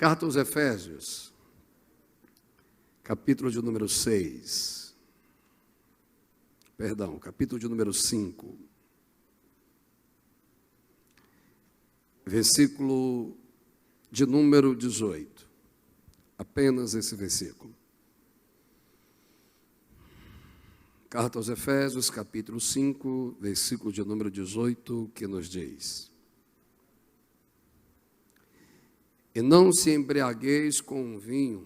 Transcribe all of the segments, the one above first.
Carta aos Efésios, capítulo de número 6. Capítulo de número 5. Versículo de número 18. Apenas esse versículo. Carta aos Efésios, capítulo 5, versículo de número 18, que nos diz: E não se embriagueis com o vinho,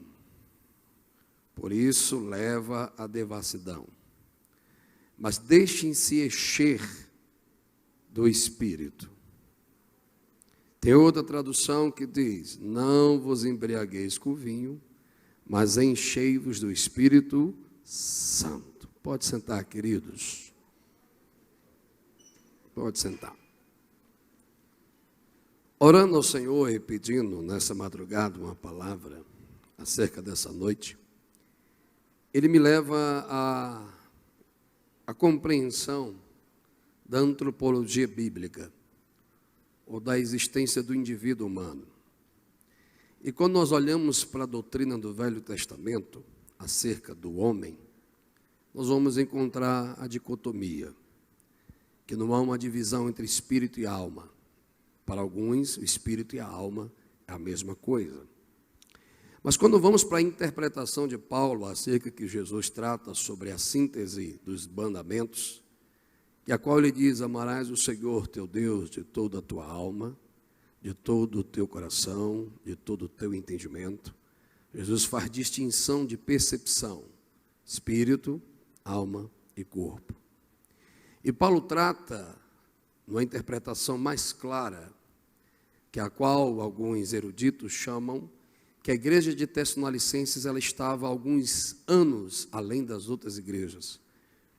por isso leva à devassidão, mas deixem-se encher do Espírito. Tem outra tradução que diz: não vos embriagueis com o vinho, mas enchei-vos do Espírito Santo. Pode sentar, queridos. Pode sentar. Orando ao Senhor e pedindo nessa madrugada uma palavra acerca dessa noite, Ele me leva à compreensão da antropologia bíblica, ou da existência do indivíduo humano. E quando nós olhamos para a doutrina do Velho Testamento, acerca do homem, nós vamos encontrar a dicotomia, que não há uma divisão entre espírito e alma. Para alguns, o espírito e a alma é a mesma coisa. Mas quando vamos para a interpretação de Paulo acerca que Jesus trata sobre a síntese dos mandamentos, e a qual ele diz: amarás o Senhor teu Deus de toda a tua alma, de todo o teu coração, de todo o teu entendimento. Jesus faz distinção de percepção, espírito, alma e corpo. E Paulo trata, numa interpretação mais clara, que a qual alguns eruditos chamam, que a igreja de Tessalonicenses ela estava alguns anos além das outras igrejas,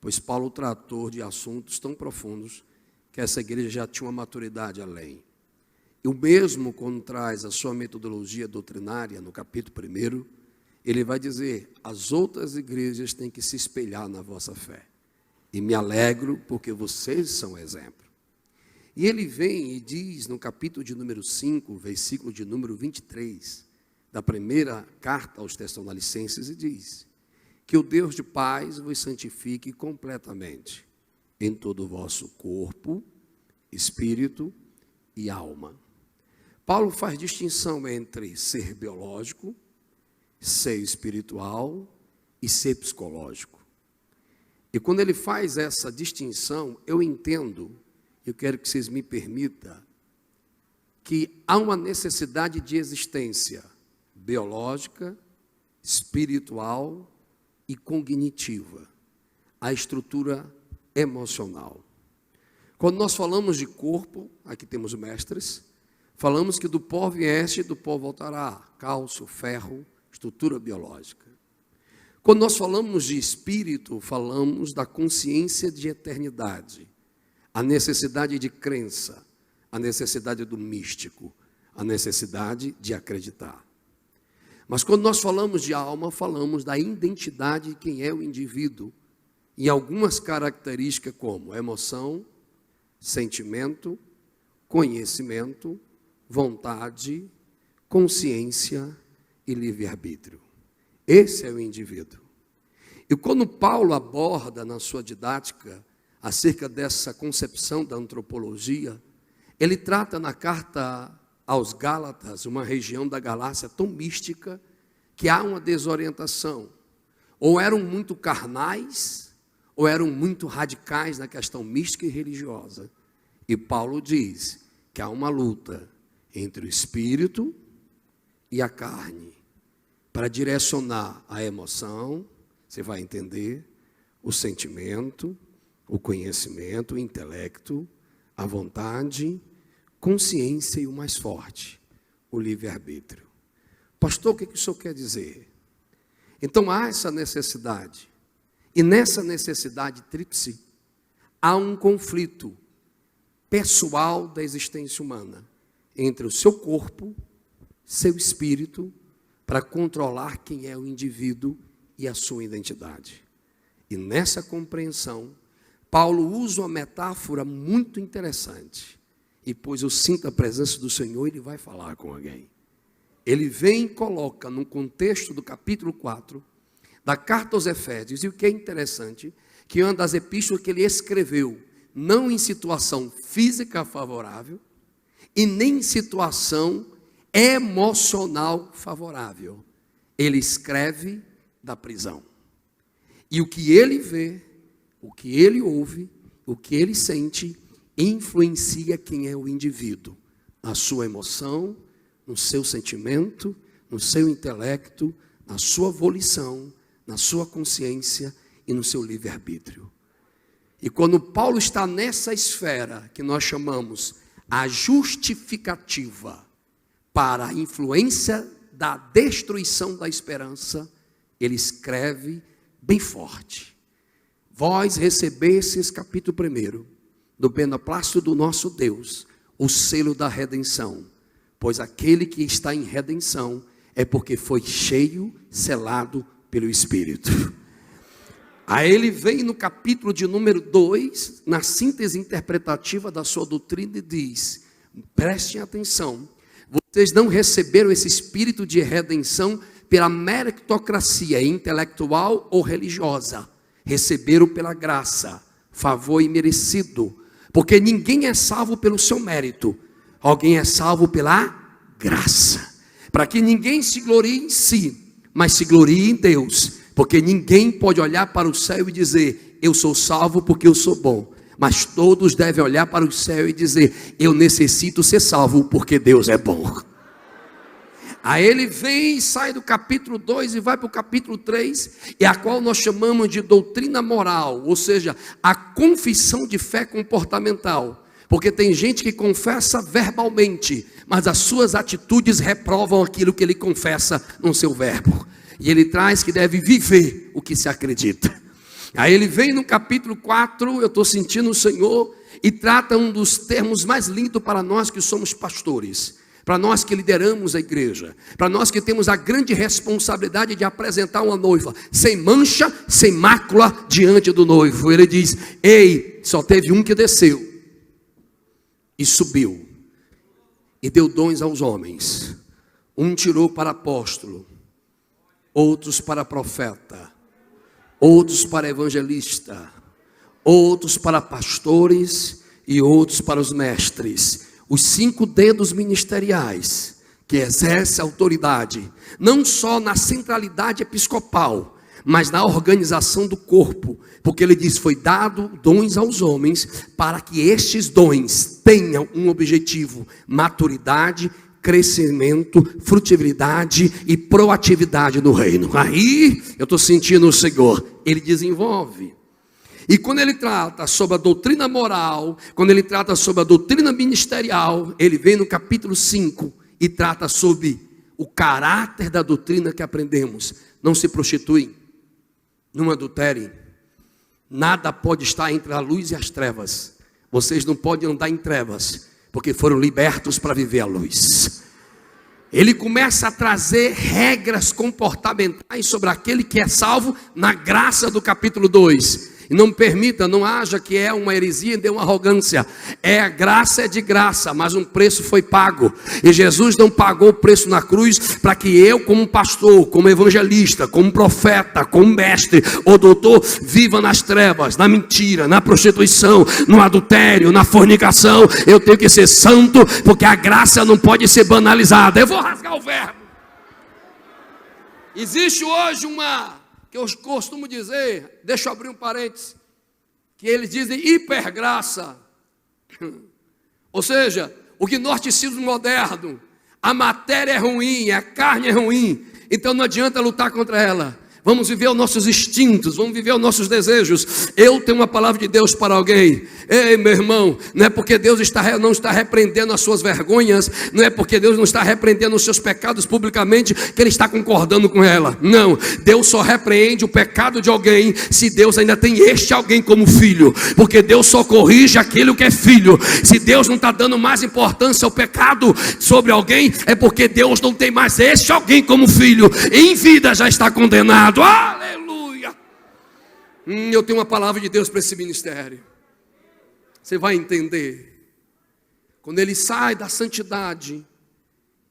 pois Paulo tratou de assuntos tão profundos que essa igreja já tinha uma maturidade além. E o mesmo, quando traz a sua metodologia doutrinária, no capítulo 1, ele vai dizer: as outras igrejas têm que se espelhar na vossa fé. E me alegro porque vocês são exemplo. E ele vem e diz no capítulo de número 5, versículo de número 23, da primeira carta aos Tessalonicenses, e diz: que o Deus de paz vos santifique completamente, em todo o vosso corpo, espírito e alma. Paulo faz distinção entre ser biológico, ser espiritual e ser psicológico. E quando ele faz essa distinção, eu entendo, eu quero que vocês me permitam, que há uma necessidade de existência biológica, espiritual e cognitiva, a estrutura emocional. Quando nós falamos de corpo, aqui temos mestres, falamos que do pó vieste, do pó voltará, cálcio, ferro, estrutura biológica. Quando nós falamos de espírito, falamos da consciência de eternidade, a necessidade de crença, a necessidade do místico, a necessidade de acreditar. Mas quando nós falamos de alma, falamos da identidade de quem é o indivíduo, e algumas características como emoção, sentimento, conhecimento, vontade, consciência e livre-arbítrio. Esse é o indivíduo. E quando Paulo aborda na sua didática acerca dessa concepção da antropologia, ele trata na carta aos Gálatas, uma região da Galácia tão mística, que há uma desorientação. Ou eram muito carnais, ou eram muito radicais na questão mística e religiosa. E Paulo diz que há uma luta entre o espírito e a carne, para direcionar a emoção, você vai entender, o sentimento, o conhecimento, o intelecto, a vontade, consciência e o mais forte, o livre-arbítrio. Pastor, o que o senhor quer dizer? Então há essa necessidade, e nessa necessidade tríplice, há um conflito pessoal da existência humana, entre o seu corpo, seu espírito, para controlar quem é o indivíduo e a sua identidade. E nessa compreensão, Paulo usa uma metáfora muito interessante. E pois eu sinto a presença do Senhor, Ele vai falar com alguém. ele vem e coloca no contexto do capítulo 4 da carta aos Efésios, e o que é interessante, que é uma das epístolas que ele escreveu, não em situação física favorável, e nem em situação emocional favorável. Ele escreve da prisão. E o que ele vê, o que ele ouve, o que ele sente, influencia quem é o indivíduo. Na sua emoção, no seu sentimento, no seu intelecto, na sua volição, na sua consciência e no seu livre-arbítrio. E quando Paulo está nessa esfera que nós chamamos a justificativa para a influência da destruição da esperança, ele escreve bem forte: vós recebestes, capítulo 1, do beneplácito do nosso Deus, o selo da redenção, pois aquele que está em redenção é porque foi cheio, selado pelo Espírito. Aí ele vem no capítulo de número 2, na síntese interpretativa da sua doutrina, e diz: prestem atenção, vocês não receberam esse espírito de redenção pela meritocracia intelectual ou religiosa, receberam pela graça, favor imerecido, porque ninguém é salvo pelo seu mérito, alguém é salvo pela graça, para que ninguém se glorie em si, mas se glorie em Deus, porque ninguém pode olhar para o céu e dizer: eu sou salvo porque eu sou bom, mas todos devem olhar para o céu e dizer: eu necessito ser salvo porque Deus é bom. Aí ele vem e sai do capítulo 2 e vai para o capítulo 3, e a qual nós chamamos de doutrina moral, ou seja, a confissão de fé comportamental. Porque tem gente que confessa verbalmente, mas as suas atitudes reprovam aquilo que ele confessa no seu verbo. E ele traz que deve viver o que se acredita. Aí ele vem no capítulo 4, eu estou sentindo o Senhor, e trata um dos termos mais lindos para nós que somos pastores, para nós que lideramos a igreja, para nós que temos a grande responsabilidade de apresentar uma noiva sem mancha, sem mácula diante do noivo. Ele diz: ei, só teve um que desceu e subiu e deu dons aos homens. Um tirou para apóstolo, outros para profeta, outros para evangelista, outros para pastores e outros para os mestres. Os 5 dedos ministeriais que exercem autoridade, não só na centralidade episcopal, mas na organização do corpo, porque ele diz: foi dado dons aos homens, para que estes dons tenham um objetivo: maturidade, crescimento, frutibilidade e proatividade no reino. Aí eu estou sentindo o Senhor, ele desenvolve. E quando ele trata sobre a doutrina moral, quando ele trata sobre a doutrina ministerial, ele vem no capítulo 5 e trata sobre o caráter da doutrina que aprendemos. Não se prostituem, não adulterem, nada pode estar entre a luz e as trevas. Vocês não podem andar em trevas, porque foram libertos para viver a luz. Ele começa a trazer regras comportamentais sobre aquele que é salvo na graça do capítulo 2. E não permita, não haja que é uma heresia de uma arrogância. A graça é de graça, mas um preço foi pago. E Jesus não pagou o preço na cruz para que eu, como pastor, como evangelista, como profeta, como mestre ou doutor, viva nas trevas, na mentira, na prostituição, no adultério, na fornicação. Eu tenho que ser santo, porque a graça não pode ser banalizada. Eu vou rasgar o verbo. Existe hoje que eu costumo dizer, deixa eu abrir um parênteses, que eles dizem hipergraça. Ou seja, o gnosticismo moderno, a matéria é ruim, a carne é ruim, então não adianta lutar contra ela. Vamos viver os nossos instintos, vamos viver os nossos desejos. Eu tenho uma palavra de Deus para alguém. Ei, meu irmão, não é porque Deus não está repreendendo as suas vergonhas, não é porque Deus não está repreendendo os seus pecados publicamente, que Ele está concordando com ela. Não, Deus só repreende o pecado de alguém se Deus ainda tem este alguém como filho, porque Deus só corrige aquele que é filho. Se Deus não está dando mais importância ao pecado sobre alguém, é porque Deus não tem mais este alguém como filho. Em vida já está condenado. Aleluia! Eu tenho uma palavra de Deus para esse ministério. Você vai entender. Quando ele sai da santidade,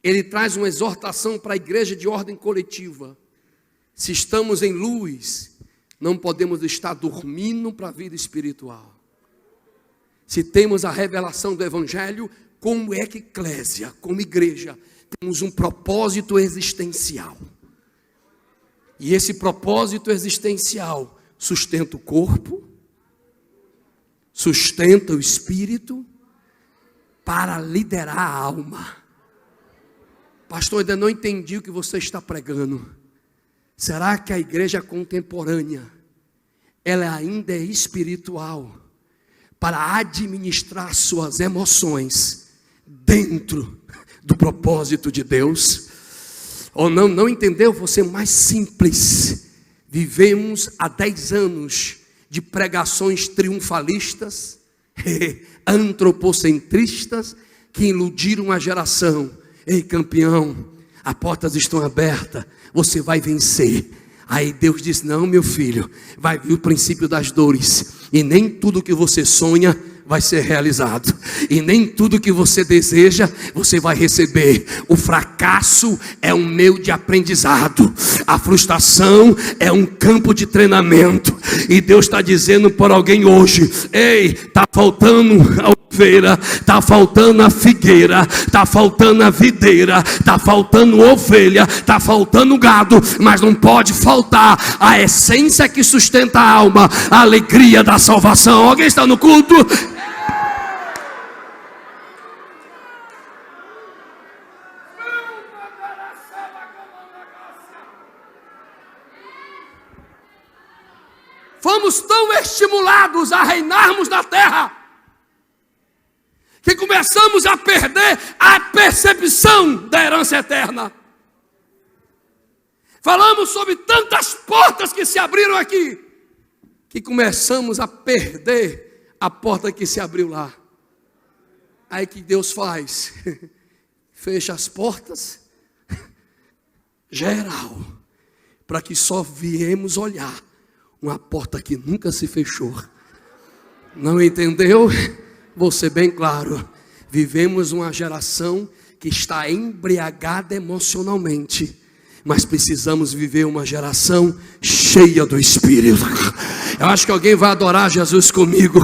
ele traz uma exortação para a igreja de ordem coletiva. Se estamos em luz, não podemos estar dormindo para a vida espiritual. Se temos a revelação do Evangelho, como eclésia, como igreja, temos um propósito existencial. E esse propósito existencial sustenta o corpo, sustenta o espírito, para liderar a alma. Pastor, ainda não entendi o que você está pregando. Será que a igreja contemporânea, ela ainda é espiritual, para administrar suas emoções dentro do propósito de Deus? Ou não entendeu? Vou ser mais simples. Vivemos há 10 anos de pregações triunfalistas, antropocentristas, que iludiram a geração. Ei, campeão, as portas estão abertas, você vai vencer. Aí Deus diz: não, meu filho, vai vir o princípio das dores, e nem tudo que você sonha vai ser realizado, e nem tudo que você deseja você vai receber. O fracasso é um meio de aprendizado, a frustração é um campo de treinamento. E Deus está dizendo para alguém hoje: ei, está faltando a ovelha, está faltando a figueira, está faltando a videira, está faltando ovelha, está faltando gado, mas não pode faltar a essência que sustenta a alma, a alegria da salvação. Alguém está no culto? Fomos tão estimulados a reinarmos na terra, que começamos a perder a percepção da herança eterna. Falamos sobre tantas portas que se abriram aqui, que começamos a perder a porta que se abriu lá. Aí que Deus faz? Fecha as portas geral, para que só viemos olhar uma porta que nunca se fechou. Não entendeu? Vou ser bem claro. Vivemos uma geração que está embriagada emocionalmente, mas precisamos viver uma geração cheia do Espírito. Eu acho que alguém vai adorar Jesus comigo.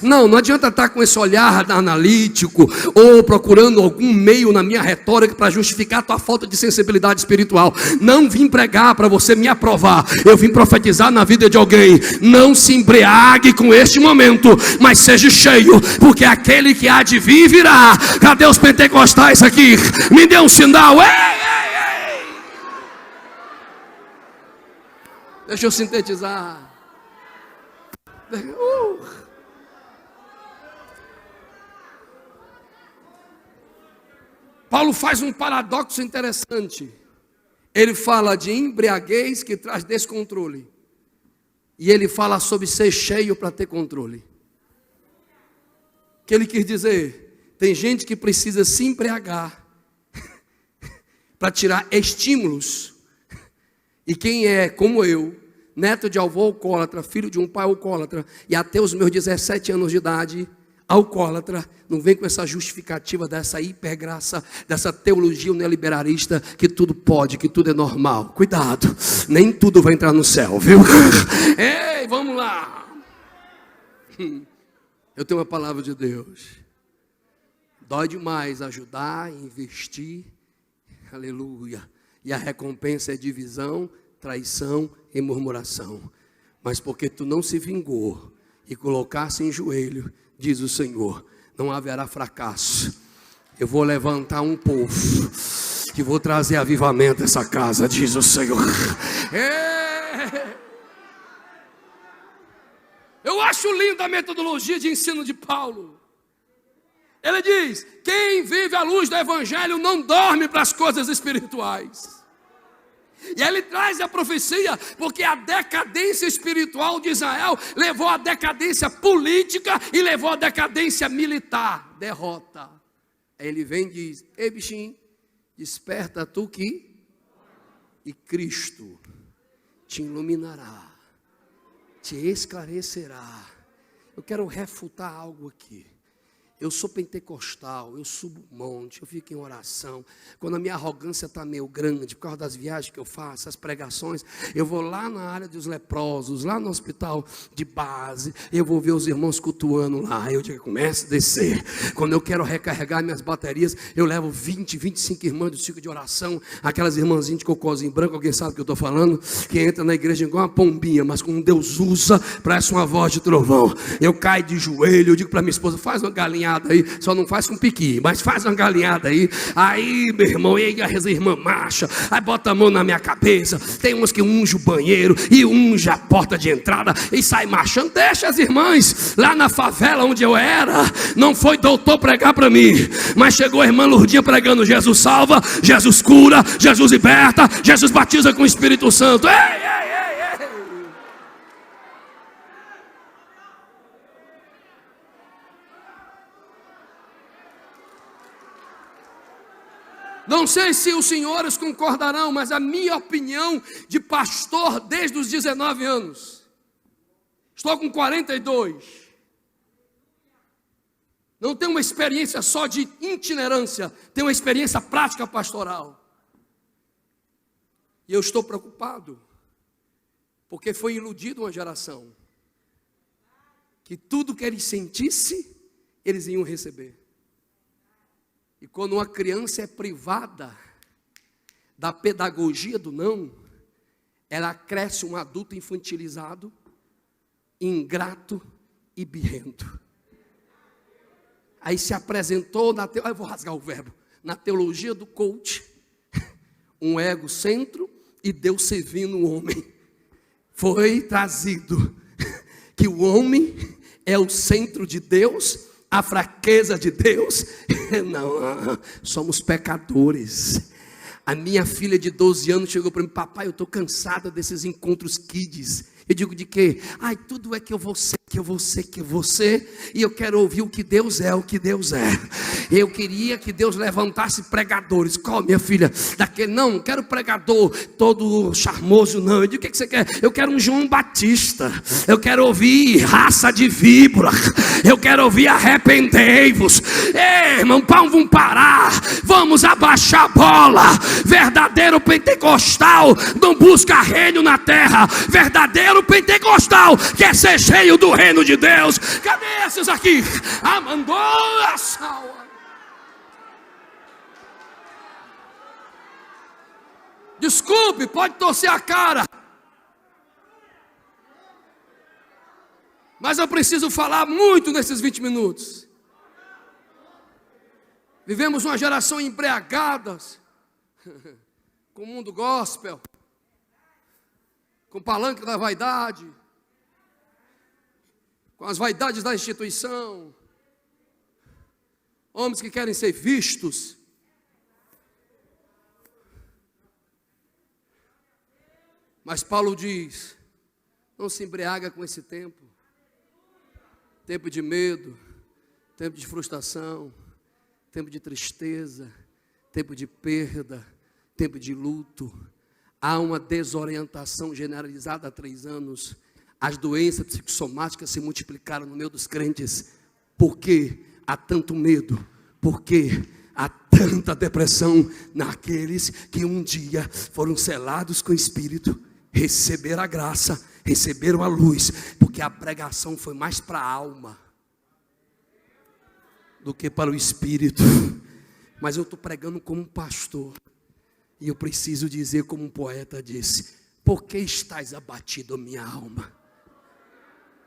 Não adianta estar com esse olhar analítico, ou procurando algum meio na minha retórica para justificar a tua falta de sensibilidade espiritual. Não vim pregar para você me aprovar, eu vim profetizar na vida de alguém. Não se embriague com este momento, mas seja cheio, porque aquele que há de vir virá. Cadê os pentecostais aqui? Me dê um sinal. Ei! Deixa eu sintetizar. Paulo faz um paradoxo interessante. Ele fala de embriaguez que traz descontrole, e ele fala sobre ser cheio para ter controle. O que ele quis dizer? Tem gente que precisa se embriagar para tirar estímulos. E quem é como eu, neto de avô alcoólatra, filho de um pai alcoólatra, e até os meus 17 anos de idade, alcoólatra, não vem com essa justificativa dessa hipergraça, dessa teologia neoliberalista, que tudo pode, que tudo é normal. Cuidado, nem tudo vai entrar no céu, viu? Ei, vamos lá. Eu tenho uma palavra de Deus. Dói demais ajudar, investir, aleluia. E a recompensa é divisão, traição e murmuração. Mas porque tu não se vingou e colocasse em joelho, diz o Senhor, não haverá fracasso. Eu vou levantar um povo que vou trazer avivamento a essa casa, diz o Senhor. Eu acho linda a metodologia de ensino de Paulo. Ele diz: quem vive à luz do Evangelho não dorme para as coisas espirituais. E ele traz a profecia, porque a decadência espiritual de Israel levou à decadência política e levou à decadência militar, derrota. Aí ele vem e diz: ei bichinho, desperta tu que, e Cristo te iluminará, te esclarecerá. Eu quero refutar algo aqui. Eu sou pentecostal, eu subo um monte, eu fico em oração. Quando a minha arrogância está meio grande, por causa das viagens que eu faço, as pregações, eu vou lá na área dos leprosos, lá no hospital de base, eu vou ver os irmãos cultuando lá, eu digo, começa a descer. Quando eu quero recarregar minhas baterias, eu levo 20, 25 irmãs do ciclo de oração, aquelas irmãzinhas de cocôzinho branco, alguém sabe o que eu estou falando? Que entra na igreja igual uma pombinha, mas como Deus usa, parece uma voz de trovão. Eu caio de joelho, eu digo para minha esposa, faz uma galinhada aí, só não faz com piqui, mas faz uma galinhada aí. Aí, meu irmão, e aí a irmã marcha, aí bota a mão na minha cabeça. Tem uns que unge o banheiro e unge a porta de entrada e sai marchando. Deixa as irmãs lá na favela onde eu era. Não foi doutor pregar para mim, mas chegou a irmã Lourdinha pregando: Jesus salva, Jesus cura, Jesus liberta, Jesus batiza com o Espírito Santo. Ei, ei, ei, ei. Não sei se os senhores concordarão, mas a minha opinião de pastor desde os 19 anos. Estou com 42. Não tenho uma experiência só de itinerância, tenho uma experiência prática pastoral. E eu estou preocupado, porque foi iludida uma geração que tudo que eles sentissem, eles iam receber. E quando uma criança é privada da pedagogia do não, ela cresce um adulto infantilizado, ingrato e birrento. Aí se apresentou eu vou rasgar o verbo, na teologia do coach, um egocentro e Deus servindo o homem. Foi trazido que o homem é o centro de Deus, a fraqueza de Deus. Não, somos pecadores. A minha filha de 12 anos chegou para mim: papai, eu estou cansada desses encontros kids. Eu digo: de quê? Ai, tudo é que eu vou ser, e eu quero ouvir o que Deus é, o que Deus é. Eu queria que Deus levantasse pregadores. Qual, minha filha? Daquele, não quero pregador todo charmoso, não. Eu digo: o que você quer? Eu quero um João Batista. Eu quero ouvir raça de víbora. Eu quero ouvir arrependei-vos. Ei, irmão, vamos parar. Vamos abaixar a bola. Verdadeiro pentecostal não busca reino na terra. Verdadeiro pentecostal quer ser cheio do reino de Deus. Cadê esses aqui? Mandou a salva. Desculpe, pode torcer a cara, mas eu preciso falar muito nesses 20 minutos. Vivemos uma geração embriagada com o mundo gospel, com o palanque da vaidade, com as vaidades da instituição, homens que querem ser vistos. Mas Paulo diz: não se embriaga com esse tempo. Tempo de medo, tempo de frustração, tempo de tristeza, tempo de perda, tempo de luto. Há uma desorientação generalizada há 3 anos. As doenças psicossomáticas se multiplicaram no meio dos crentes. Por que há tanto medo? Por que há tanta depressão naqueles que um dia foram selados com o Espírito, receberam a graça, receberam a luz? Porque a pregação foi mais para a alma do que para o Espírito. Mas eu estou pregando como pastor, e eu preciso dizer como um poeta disse: por que estás abatido, minha alma?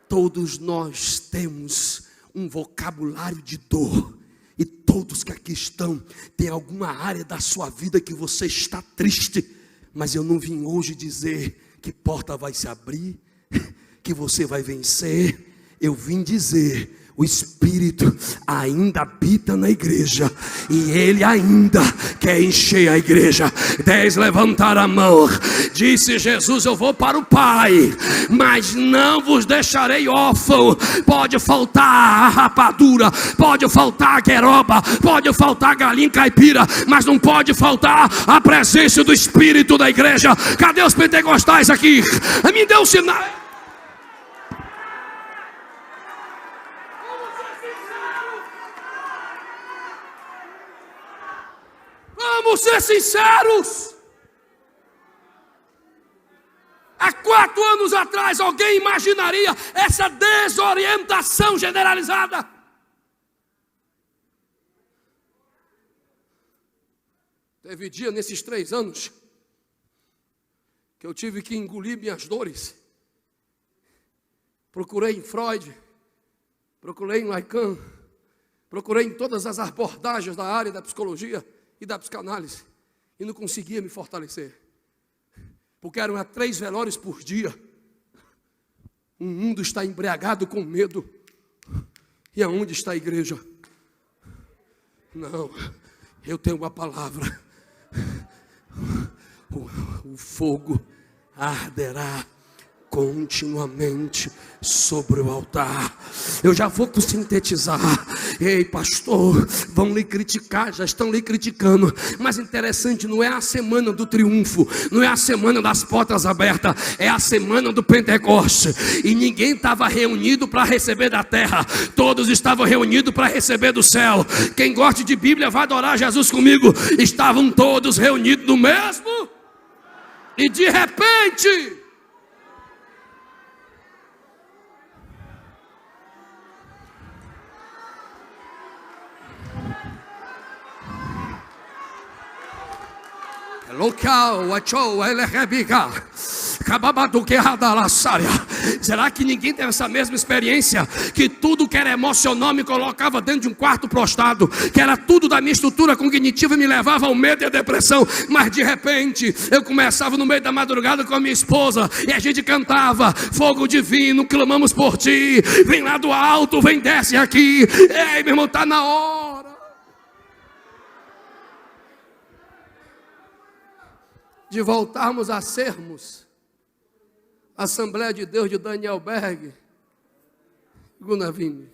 Todos nós temos um vocabulário de dor, e todos que aqui estão têm alguma área da sua vida que você está triste. Mas eu não vim hoje dizer que porta vai se abrir, que você vai vencer. Eu vim dizer: o Espírito ainda habita na igreja, e Ele ainda quer encher a igreja. 10 levantaram a mão. Disse Jesus: eu vou para o Pai, mas não vos deixarei órfão. Pode faltar a rapadura, pode faltar a gueroba, pode faltar a galinha caipira, mas não pode faltar a presença do Espírito da igreja. Cadê os pentecostais aqui? Me dê um sinal. Vamos ser sinceros. Há 4 anos atrás, alguém imaginaria essa desorientação generalizada? Teve dia nesses 3 anos que eu tive que engolir minhas dores. Procurei em Freud, procurei em Lacan, procurei em todas as abordagens da área da psicologia e da psicanálise, e não conseguia me fortalecer, porque eram 3 velórios por dia. O mundo está embriagado com medo, e aonde está a igreja? Não, eu tenho uma palavra: o fogo arderá continuamente sobre o altar. Eu já vou sintetizar. Ei, pastor, vão lhe criticar, já estão lhe criticando, mas interessante, não é a semana do triunfo, não é a semana das portas abertas, é a semana do Pentecoste, e ninguém estava reunido para receber da terra, todos estavam reunidos para receber do céu. Quem gosta de Bíblia vai adorar Jesus comigo. Estavam todos reunidos no mesmo, e de repente, será que ninguém teve essa mesma experiência? Que tudo que era emocional me colocava dentro de um quarto prostrado, que era tudo da minha estrutura cognitiva e me levava ao medo e à depressão. Mas de repente eu começava no meio da madrugada com a minha esposa, e a gente cantava: fogo divino, clamamos por ti, vem lá do alto, vem, desce aqui. Ei, meu irmão, está na hora de voltarmos a sermos Assembleia de Deus de Daniel Berg, Gunavini.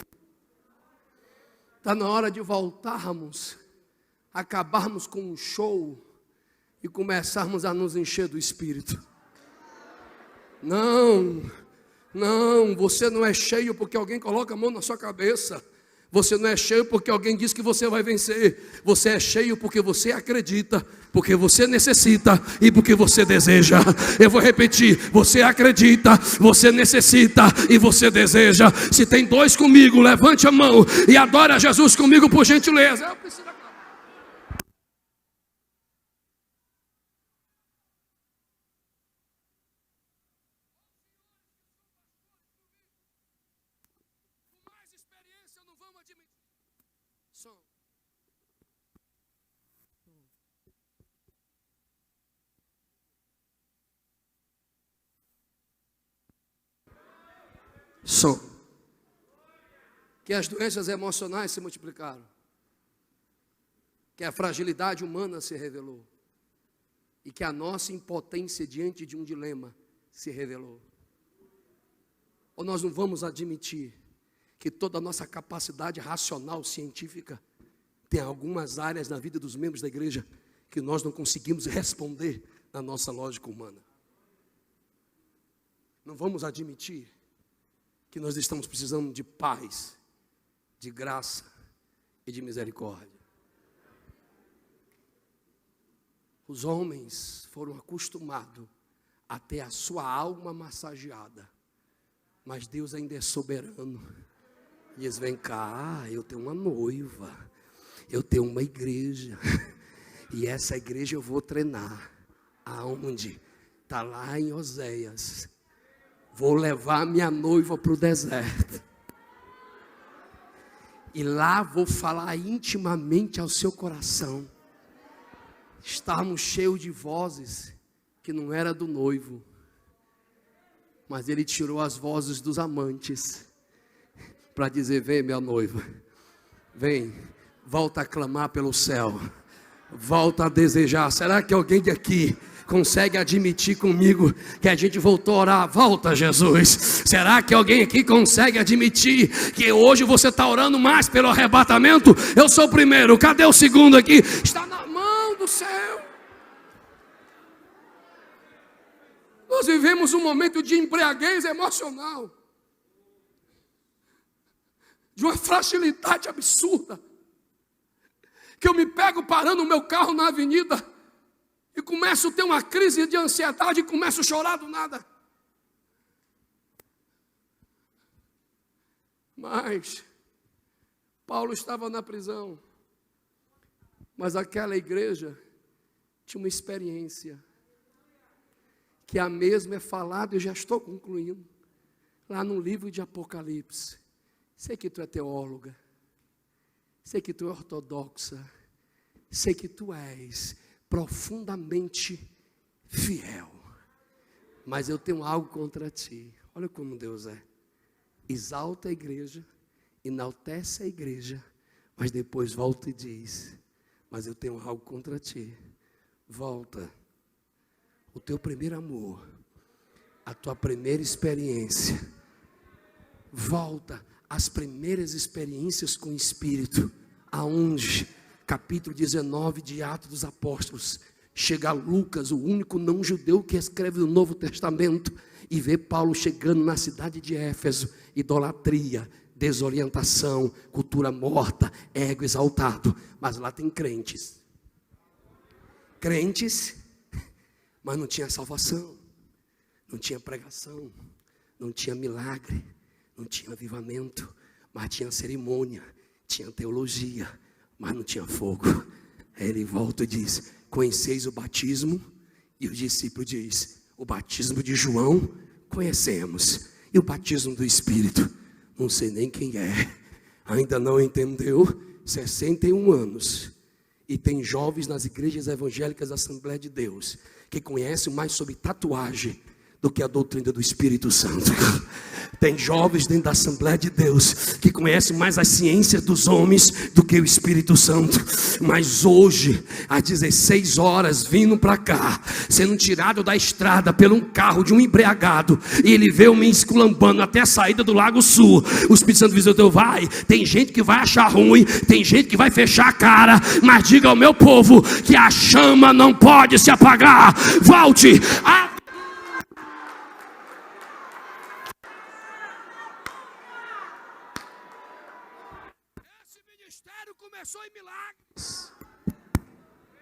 Está na hora de voltarmos, acabarmos com um show e começarmos a nos encher do Espírito. Não, você não é cheio porque alguém coloca a mão na sua cabeça. Você não é cheio porque alguém diz que você vai vencer. Você é cheio porque você acredita, porque você necessita e porque você deseja. Eu vou repetir: você acredita, você necessita e você deseja. Se tem 2 comigo, levante a mão e adore a Jesus comigo, por gentileza. Eu preciso... Som. Que as doenças emocionais se multiplicaram, que a fragilidade humana se revelou, e que a nossa impotência diante de um dilema se revelou. Ou nós não vamos admitir que toda a nossa capacidade racional, científica, tem algumas áreas na vida dos membros da igreja que nós não conseguimos responder na nossa lógica humana. Não vamos admitir que nós estamos precisando de paz, de graça e de misericórdia. Os homens foram acostumados a ter a sua alma massageada, mas Deus ainda é soberano. Diz: vem cá, eu tenho uma noiva, eu tenho uma igreja, e essa igreja eu vou treinar. Aonde? Está lá em Oséias. Vou levar minha noiva para o deserto, e lá vou falar intimamente ao seu coração. Estávamos cheios de vozes que não era do noivo, mas ele tirou as vozes dos amantes para dizer: vem, minha noiva, vem, volta a clamar pelo céu, volta a desejar. Será que alguém de aqui consegue admitir comigo que a gente voltou a orar? Volta, Jesus. Será que alguém aqui consegue admitir que hoje você está orando mais pelo arrebatamento? Eu sou o primeiro, cadê o segundo aqui? Está na mão do céu. Nós vivemos um momento de embriaguez emocional, de uma fragilidade absurda. que eu me pego parando o meu carro na avenida e começo a ter uma crise de ansiedade e começo a chorar do nada. Mas Paulo estava na prisão, mas aquela igreja tinha uma experiência, que a mesma é falada, eu já estou concluindo, lá no livro de Apocalipse. Sei que tu é teóloga, sei que tu é ortodoxa, sei que tu és profundamente fiel, mas eu tenho algo contra ti. Olha como Deus é. Exalta a igreja, enaltece a igreja, mas depois volta e diz: mas eu tenho algo contra ti. Volta. O teu primeiro amor, a tua primeira experiência, volta às primeiras experiências com o Espírito, aonde, capítulo 19 de Atos dos Apóstolos, chega Lucas, o único não judeu que escreve o Novo Testamento, e vê Paulo chegando na cidade de Éfeso, idolatria, desorientação, cultura morta, ego exaltado, mas lá tem crentes, mas não tinha salvação, não tinha pregação, não tinha milagre, não tinha avivamento, mas tinha cerimônia, tinha teologia, mas não tinha fogo. Aí ele volta e diz: conheceis o batismo? E o discípulo diz: o batismo de João conhecemos, e o batismo do Espírito, não sei nem quem é, ainda não entendeu. 61 anos, e tem jovens nas igrejas evangélicas da Assembleia de Deus que conhecem mais sobre tatuagem do que a doutrina do Espírito Santo. Tem jovens dentro da Assembleia de Deus que conhecem mais as ciências dos homens do que o Espírito Santo. Mas hoje, às 16 horas, vindo para cá, sendo tirado da estrada por um carro de um embriagado, e ele veio me esculambando até a saída do Lago Sul. O Espírito Santo visitou: vai, tem gente que vai achar ruim, tem gente que vai fechar a cara, mas diga ao meu povo que a chama não pode se apagar. Volte a... Começou em milagres,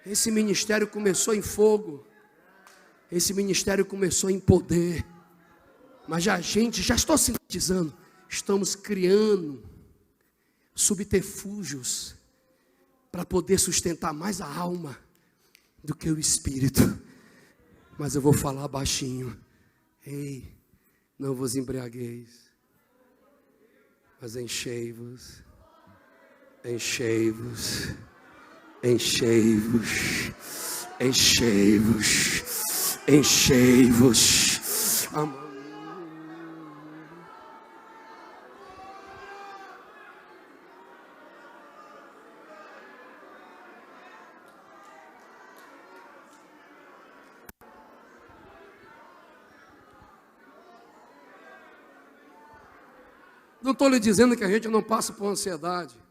esse ministério começou em fogo, esse ministério começou em poder, mas já estou sintetizando, estamos criando subterfúgios para poder sustentar mais a alma do que o espírito. Mas eu vou falar baixinho: ei, não vos embriagueis, mas enchei-vos. Enchei-vos, enchei-vos, enchei-vos, enchei-vos. Não estou lhe dizendo que a gente não passa por ansiedade.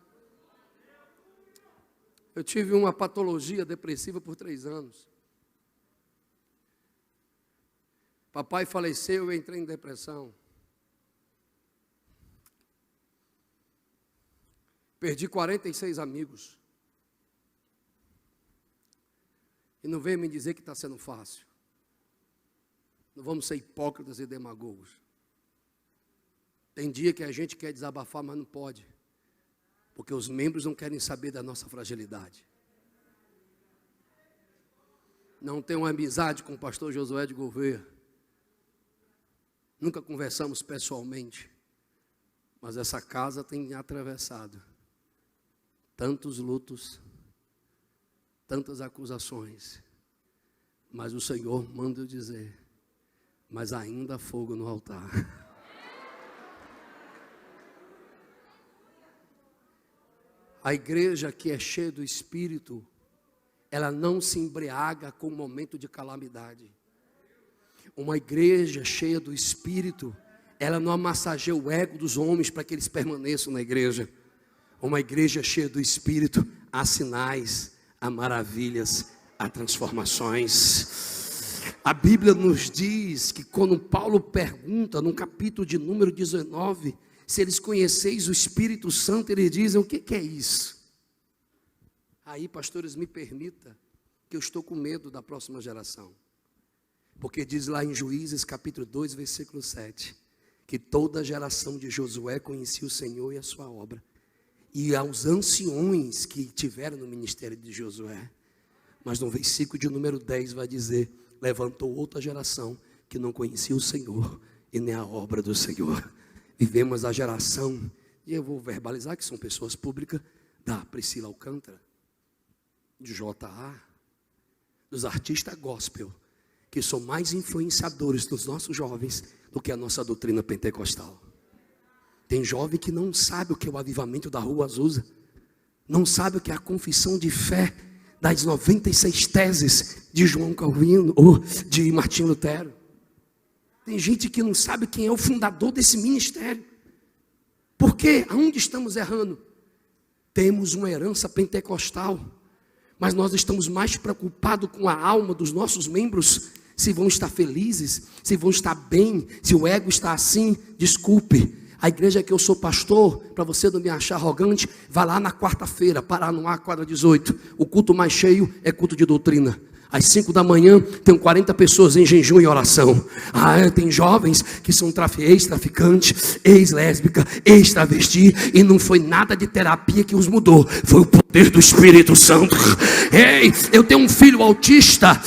Eu tive uma patologia depressiva por 3 anos. Papai faleceu, eu entrei em depressão. Perdi 46 amigos. E não venha me dizer que está sendo fácil. Não vamos ser hipócritas e demagogos. Tem dia que a gente quer desabafar, mas não pode. Porque os membros não querem saber da nossa fragilidade. Não tenho uma amizade com o pastor Josué de Gouveia. Nunca conversamos pessoalmente. Mas essa casa tem atravessado tantos lutos, tantas acusações. Mas o Senhor manda eu dizer: mas ainda há fogo no altar. A igreja que é cheia do Espírito, ela não se embriaga com o momento de calamidade. Uma igreja cheia do Espírito, ela não amassageia o ego dos homens para que eles permaneçam na igreja. Uma igreja cheia do Espírito, há sinais, há maravilhas, há transformações. A Bíblia nos diz que quando Paulo pergunta no capítulo de número 19, se eles conheceis o Espírito Santo, eles dizem: o que é isso? Aí, pastores, me permita, que eu estou com medo da próxima geração. Porque diz lá em Juízes capítulo 2, versículo 7, que toda a geração de Josué conhecia o Senhor e a sua obra. E aos anciões que tiveram no ministério de Josué. Mas no versículo de número 10 vai dizer, levantou outra geração que não conhecia o Senhor e nem a obra do Senhor. Vivemos a geração, e eu vou verbalizar que são pessoas públicas, da Priscila Alcântara, de J.A., dos artistas gospel, que são mais influenciadores dos nossos jovens do que a nossa doutrina pentecostal. Tem jovem que não sabe o que é o avivamento da Rua Azusa, não sabe o que é a confissão de fé das 96 teses de João Calvino ou de Martinho Lutero. Tem gente que não sabe quem é o fundador desse ministério. Por quê? Aonde estamos errando? Temos uma herança pentecostal, mas nós estamos mais preocupados com a alma dos nossos membros, se vão estar felizes, se vão estar bem, se o ego está assim. Desculpe, a igreja que eu sou pastor, para você não me achar arrogante, vai lá na quarta-feira, Paranoá, quadra 18, o culto mais cheio é culto de doutrina. Às 5 da manhã, tem 40 pessoas em jejum e oração. Tem jovens que são ex-traficantes, ex-lésbica, ex-travesti, e não foi nada de terapia que os mudou, foi o poder do Espírito Santo. Ei, eu tenho um filho autista,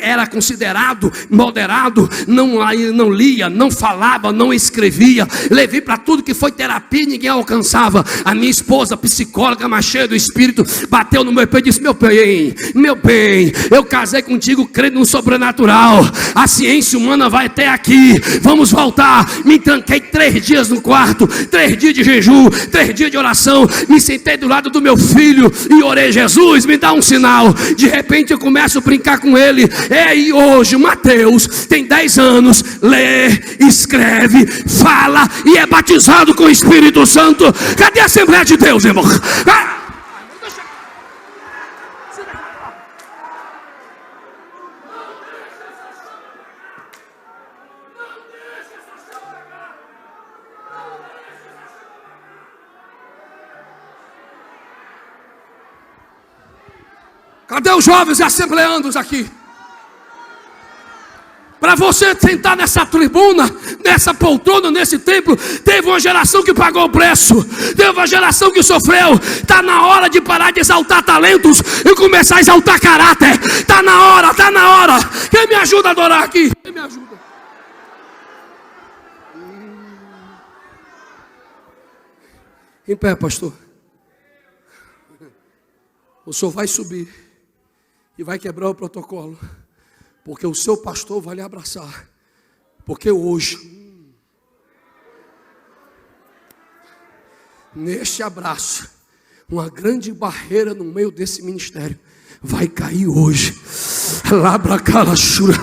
era considerado moderado, não lia, não falava, não escrevia, levei para tudo que foi terapia e ninguém alcançava. A minha esposa, psicóloga, mais cheia do Espírito, bateu no meu peito e disse, meu bem, eu casei contigo crendo no sobrenatural, a ciência humana vai até aqui, vamos voltar. Me tranquei 3 dias no quarto, 3 dias de jejum, 3 dias de oração, me sentei do lado do meu filho e orei, Jesus, me dá um sinal. De repente eu começo a brincar com ele. E hoje Mateus tem 10 anos, lê, escreve, fala e é batizado com o Espírito Santo. Cadê a Assembleia de Deus, irmão? Cadê os jovens assembleandos aqui? Para você sentar nessa tribuna, nessa poltrona, nesse templo, teve uma geração que pagou o preço, teve uma geração que sofreu. Está na hora de parar de exaltar talentos e começar a exaltar caráter. Está na hora, está na hora. Quem me ajuda a adorar aqui? Quem me ajuda? Em pé, pastor. O senhor vai subir e vai quebrar o protocolo, porque o seu pastor vai lhe abraçar, porque hoje, neste abraço, uma grande barreira no meio desse ministério vai cair hoje. Labracalachura,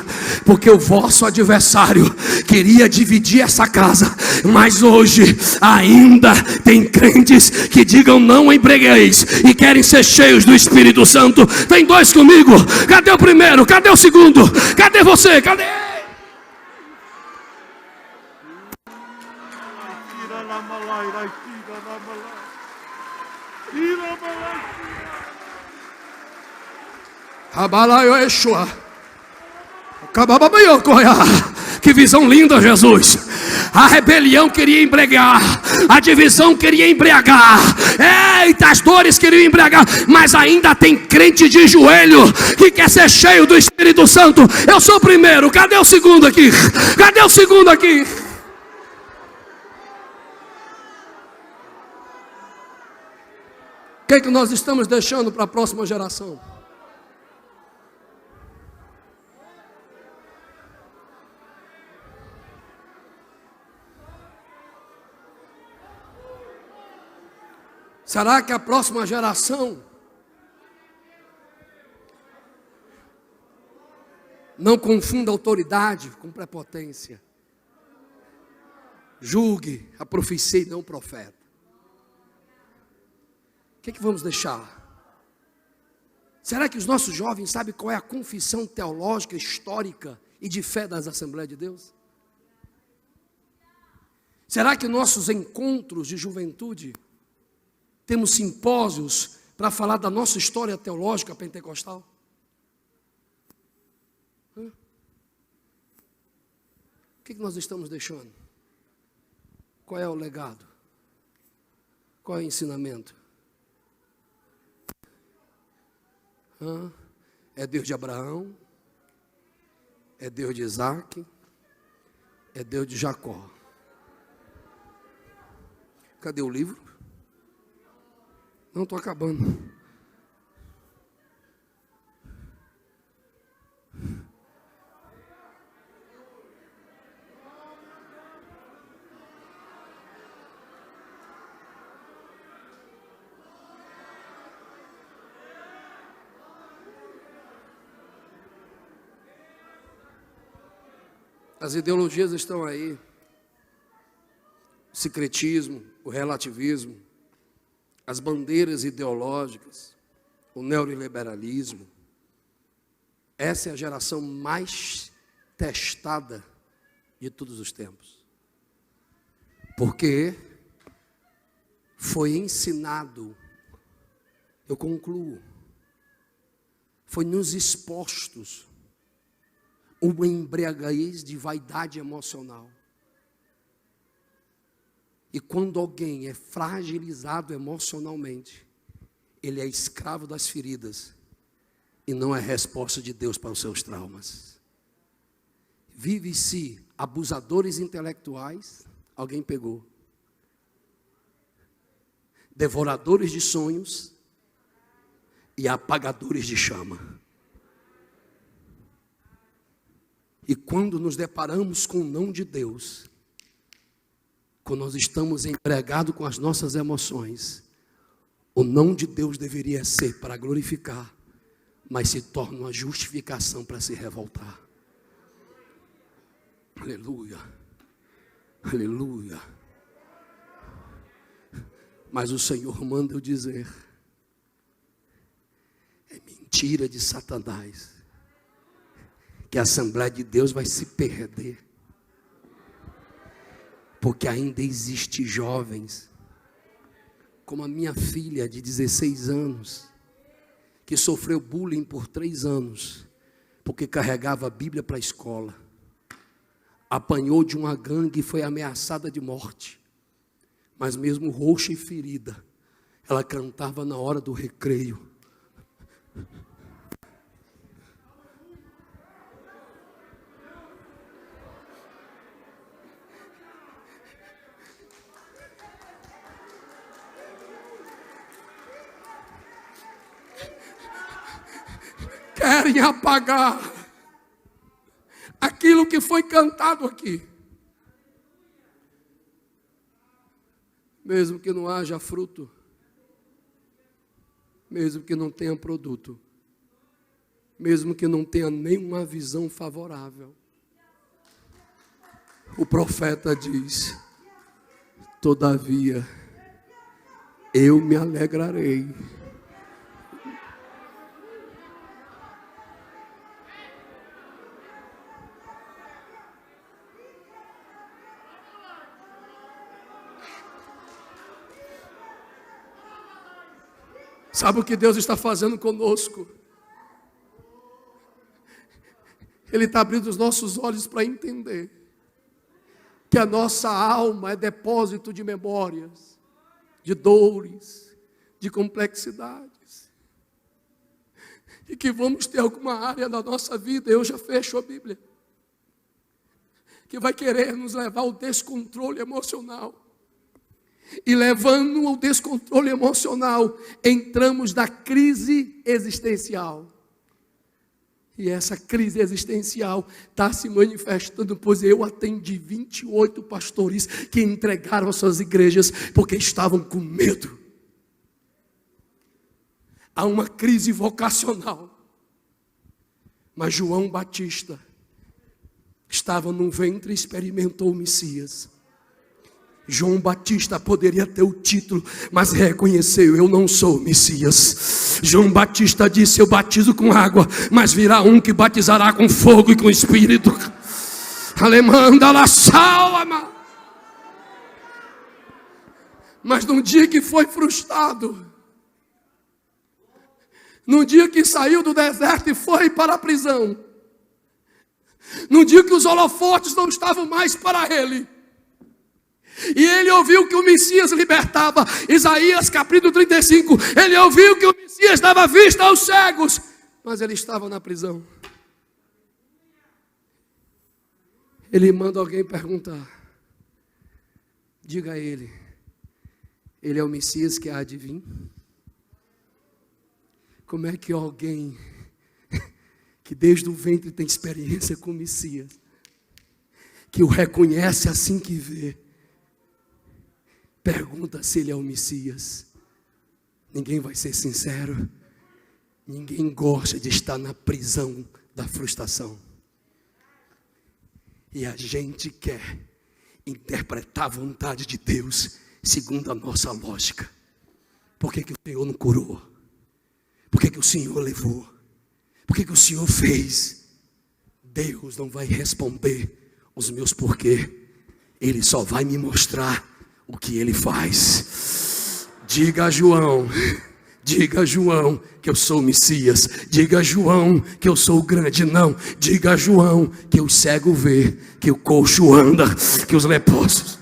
porque o vosso adversário queria dividir essa casa, mas hoje ainda tem crentes que digam não empregueis e querem ser cheios do Espírito Santo. Tem 2 comigo. Cadê o primeiro? Cadê o segundo? Cadê você? Cadê? Que visão linda, Jesus. A rebelião queria embriagar, a divisão queria embriagar, eita, as dores queriam embriagar, mas ainda tem crente de joelho que quer ser cheio do Espírito Santo. Eu sou o primeiro. Cadê o segundo aqui? Cadê o segundo aqui? O que é que nós estamos deixando para a próxima geração? Será que a próxima geração não confunda autoridade com prepotência? Julgue a profecia e não o profeta. O que vamos deixar? Será que os nossos jovens sabem qual é a confissão teológica, histórica e de fé das Assembleias de Deus? Será que nossos encontros de juventude, temos simpósios para falar da nossa história teológica pentecostal? O que nós estamos deixando? Qual é o legado? Qual é o ensinamento? É Deus de Abraão? É Deus de Isaac? É Deus de Jacó? Cadê o livro? Não, estou acabando. As ideologias estão aí. O secretismo, o relativismo, as bandeiras ideológicas, o neoliberalismo. Essa é a geração mais testada de todos os tempos. Porque foi ensinado, eu concluo, foi nos expostos uma embriaguez de vaidade emocional. E quando alguém é fragilizado emocionalmente, ele é escravo das feridas e não é resposta de Deus para os seus traumas. Vive-se abusadores intelectuais, alguém pegou. Devoradores de sonhos e apagadores de chama. E quando nos deparamos com o não de Deus, quando nós estamos embriagados com as nossas emoções, o não de Deus deveria ser para glorificar, mas se torna uma justificação para se revoltar. Aleluia, aleluia. Mas o Senhor manda eu dizer, é mentira de Satanás, que a Assembleia de Deus vai se perder. Porque ainda existe jovens, como a minha filha de 16 anos, que sofreu bullying por 3 anos, porque carregava a Bíblia para a escola. Apanhou de uma gangue e foi ameaçada de morte. Mas mesmo roxa e ferida, ela cantava na hora do recreio. Querem apagar aquilo que foi cantado aqui. Mesmo que não haja fruto, mesmo que não tenha produto, mesmo que não tenha nenhuma visão favorável. O profeta diz, todavia, eu me alegrarei. Sabe o que Deus está fazendo conosco? Ele está abrindo os nossos olhos para entender que a nossa alma é depósito de memórias, de dores, de complexidades. E que vamos ter alguma área da nossa vida, eu já fecho a Bíblia, que vai querer nos levar ao descontrole emocional. E levando ao descontrole emocional, entramos na crise existencial. E essa crise existencial está se manifestando, pois eu atendi 28 pastores que entregaram suas igrejas porque estavam com medo. Há uma crise vocacional. Mas João Batista estava no ventre e experimentou o Messias. João Batista poderia ter o título, mas reconheceu, eu não sou o Messias. João Batista disse, eu batizo com água, mas virá um que batizará com fogo e com espírito. Alemanda la salva. Mas num dia que foi frustrado, No dia que saiu do deserto e foi para a prisão, no dia que os holofotes não estavam mais para ele, e ele ouviu que o Messias libertava, Isaías capítulo 35, ele ouviu que o Messias dava vista aos cegos, mas ele estava na prisão. Ele manda alguém perguntar, diga a ele é o Messias que há de vir? Como é que alguém que desde o ventre tem experiência com o Messias, que o reconhece assim que vê, pergunta se ele é o Messias? Ninguém vai ser sincero. Ninguém gosta de estar na prisão da frustração. E a gente quer interpretar a vontade de Deus segundo a nossa lógica. Por que o Senhor não curou? Por que o Senhor levou? Por que o Senhor fez? Deus não vai responder os meus porquê. Ele só vai me mostrar o que Ele faz. Diga a João que eu sou o Messias. Diga a João que eu sou o grande. Não, diga a João que o cego vê, que o coxo anda, que os leprosos.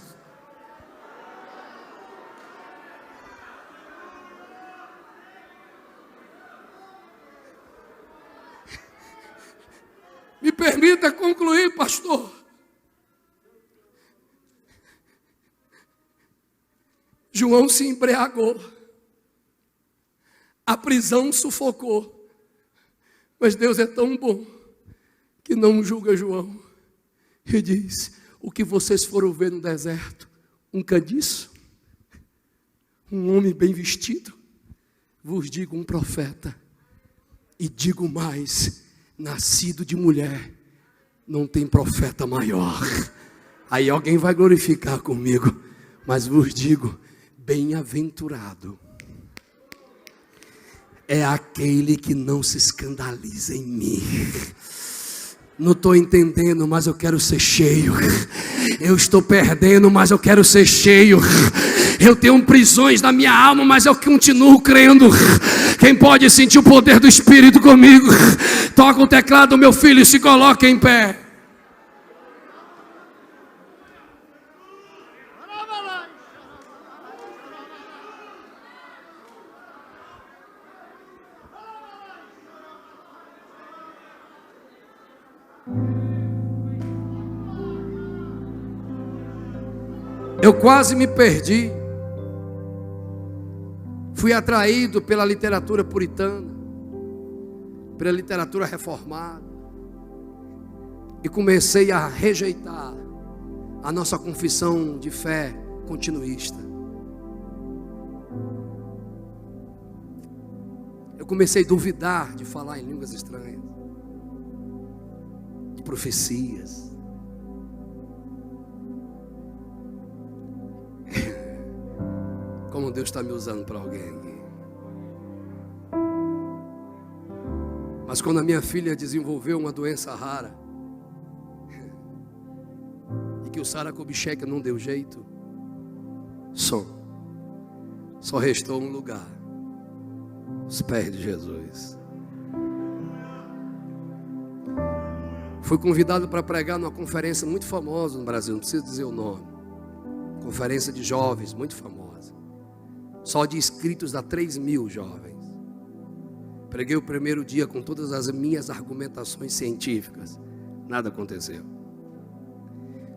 Me permita concluir, pastor. João se embriagou, a prisão sufocou, mas Deus é tão bom que não julga João e diz: o que vocês foram ver no deserto, um caniço, um homem bem vestido, vos digo um profeta, e digo mais, nascido de mulher, não tem profeta maior. Aí alguém vai glorificar comigo, mas vos digo, bem-aventurado é aquele que não se escandaliza em mim. Não estou entendendo, mas eu quero ser cheio. Eu estou perdendo, mas eu quero ser cheio. Eu tenho prisões na minha alma, mas eu continuo crendo. Quem pode sentir o poder do Espírito comigo? Toca o teclado, meu filho, e se coloca em pé. Eu quase me perdi. Fui atraído pela literatura puritana, pela literatura reformada, e comecei a rejeitar a nossa confissão de fé continuista. Eu comecei a duvidar de falar em línguas estranhas, de profecias. Como Deus está me usando para alguém aqui. Mas quando a minha filha desenvolveu uma doença rara, e que o Sara Kubitschek não deu jeito, só restou um lugar: os pés de Jesus. Fui convidado para pregar numa conferência muito famosa no Brasil, não preciso dizer o nome. Conferência de jovens, muito famosa. Só de inscritos dá 3.000 jovens. Preguei o primeiro dia com todas as minhas argumentações científicas. Nada aconteceu.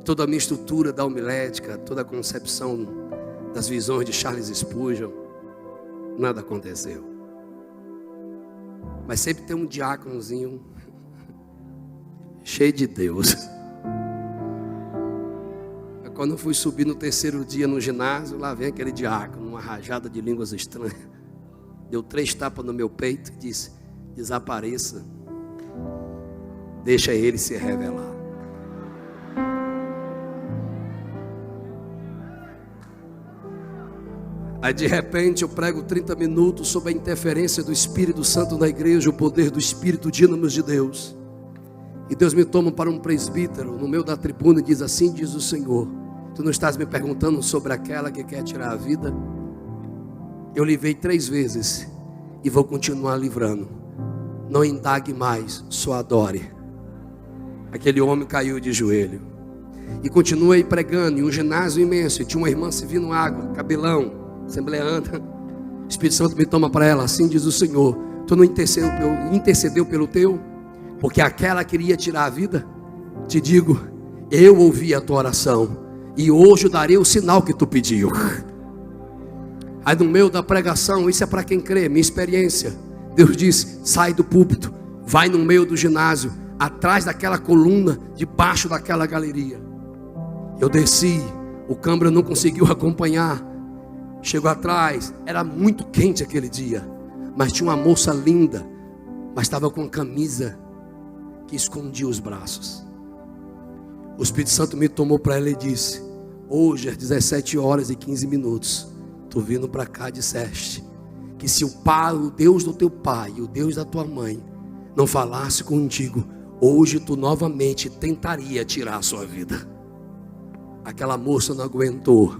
Toda a minha estrutura da homilética, toda a concepção das visões de Charles Spurgeon, nada aconteceu. Mas sempre tem um diáconozinho cheio de Deus. Quando eu fui subir no terceiro dia no ginásio, lá vem aquele diácono, uma rajada de línguas estranhas. Deu 3 tapas no meu peito e disse: desapareça, deixa ele se revelar. Aí de repente eu prego 30 minutos sobre a interferência do Espírito Santo na igreja, o poder do Espírito dínamo de Deus. E Deus me toma para um presbítero no meio da tribuna e diz: assim diz o Senhor, tu não estás me perguntando sobre aquela que quer tirar a vida? Eu lhe veio 3 vezes e vou continuar livrando. Não indague mais, só adore. Aquele homem caiu de joelho e continuei pregando em um ginásio imenso. E tinha uma irmã servindo água, cabelão, assembleana. O Espírito Santo me toma para ela, assim diz o Senhor: tu não intercedeu pelo teu, porque aquela queria tirar a vida? Te digo, eu ouvi a tua oração e hoje eu darei o sinal que tu pediu. Aí no meio da pregação, isso é para quem crê, minha experiência, Deus disse: sai do púlpito, vai no meio do ginásio, atrás daquela coluna, debaixo daquela galeria. Eu desci, o câmera não conseguiu acompanhar. Chegou atrás, era muito quente aquele dia, mas tinha uma moça linda, mas estava com camisa que escondia os braços. O Espírito Santo me tomou para ela e disse: hoje às 17h15, tu vindo para cá, disseste que se o Pai, o Deus do teu pai e o Deus da tua mãe não falasse contigo, hoje tu novamente tentaria tirar a sua vida. Aquela moça não aguentou.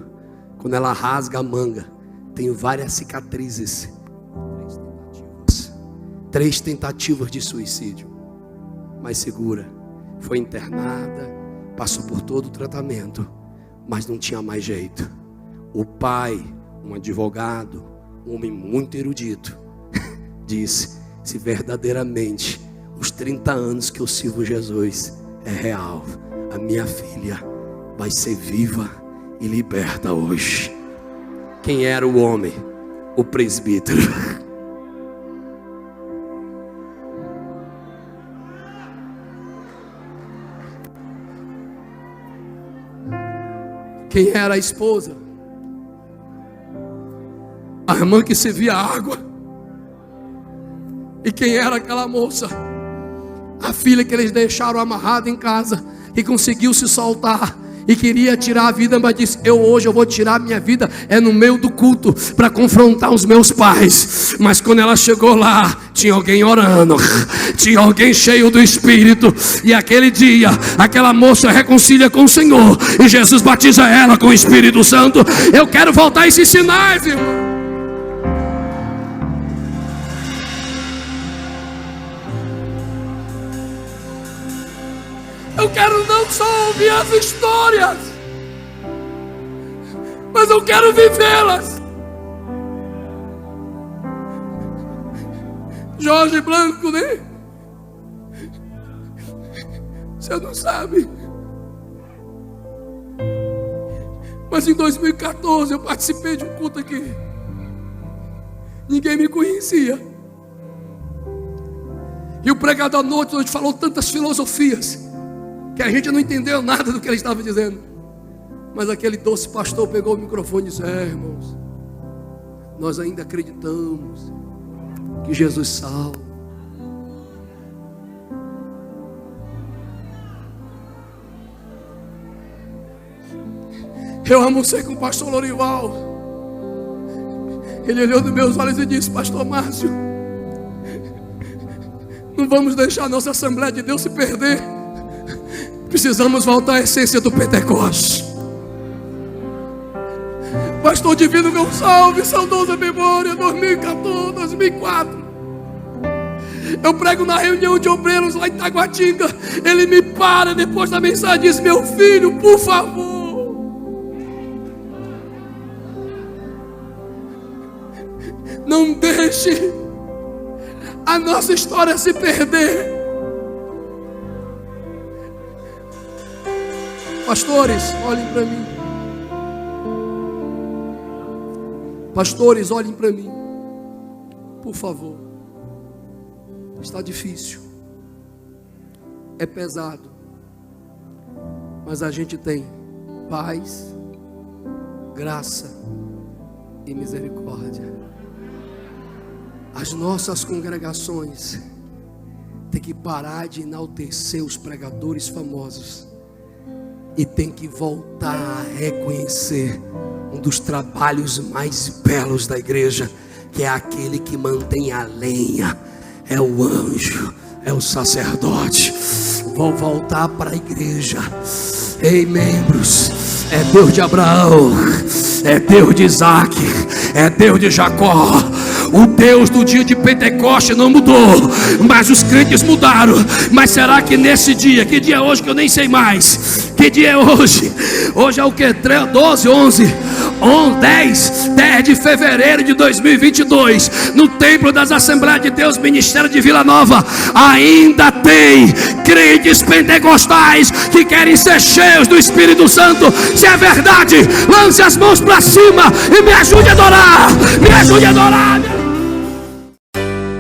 Quando ela rasga a manga, tem várias cicatrizes. 3 tentativas de suicídio. Mas segura, foi internada, passou por todo o tratamento, mas não tinha mais jeito. O pai, um advogado, um homem muito erudito, disse: se verdadeiramente os 30 anos que eu sirvo Jesus é real, a minha filha vai ser viva e liberta hoje. Quem era o homem? O presbítero. Quem era a esposa? A irmã que servia água. E quem era aquela moça? A filha que eles deixaram amarrada em casa e conseguiu se soltar e queria tirar a vida, mas disse: hoje eu vou tirar a minha vida, é no meio do culto, para confrontar os meus pais. Mas quando ela chegou lá, tinha alguém orando, tinha alguém cheio do Espírito. E aquele dia, aquela moça reconcilia com o Senhor, e Jesus batiza ela com o Espírito Santo. Eu quero voltar a esses sinais, irmão. Eu quero não só ouvir as histórias, mas eu quero vivê-las. Jorge Blanco, né? Você não sabe. Mas em 2014 eu participei de um culto aqui. Ninguém me conhecia. E o pregador à noite hoje falou tantas filosofias que a gente não entendeu nada do que ele estava dizendo. Mas aquele doce pastor pegou o microfone e disse: irmãos, nós ainda acreditamos que Jesus salva. Eu almocei com o pastor Lorival. Ele olhou nos meus olhos e disse: pastor Márcio, não vamos deixar a nossa Assembleia de Deus se perder. Precisamos voltar à essência do Pentecostes. Pastor Divino Gonçalves, saudosa memória, 2014, 2004. Eu prego na reunião de obreiros lá em Taguatinga. Ele me para depois da mensagem e diz: meu filho, por favor, não deixe a nossa história se perder. Pastores, olhem para mim. Pastores, olhem para mim. Por favor. Está difícil. É pesado. Mas a gente tem paz, graça e misericórdia. As nossas congregações têm que parar de enaltecer os pregadores famosos e tem que voltar a reconhecer um dos trabalhos mais belos da igreja, que é aquele que mantém a lenha, é o anjo, é o sacerdote. Vou voltar para a igreja. Ei, membros, é Deus de Abraão, é Deus de Isaac, é Deus de Jacó. O Deus do dia de Pentecoste não mudou, mas os crentes mudaram. Mas será que nesse dia, que dia é hoje que eu nem sei mais? Que dia é hoje? Hoje é o que? 12, 11, 10 de fevereiro de 2022, no Templo das Assembleias de Deus, Ministério de Vila Nova, ainda tem crentes pentecostais que querem ser cheios do Espírito Santo. Se é verdade, lance as mãos para cima e me ajude a adorar, me ajude a adorar.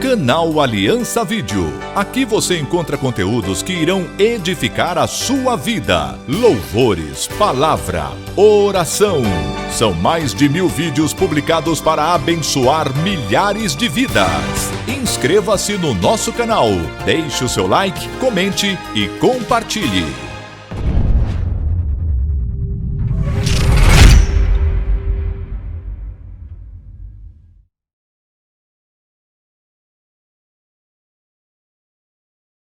Canal Aliança Vídeo. Aqui você encontra conteúdos que irão edificar a sua vida. Louvores, palavra, oração. São mais de 1000 vídeos publicados para abençoar milhares de vidas. Inscreva-se no nosso canal, deixe o seu like, comente e compartilhe.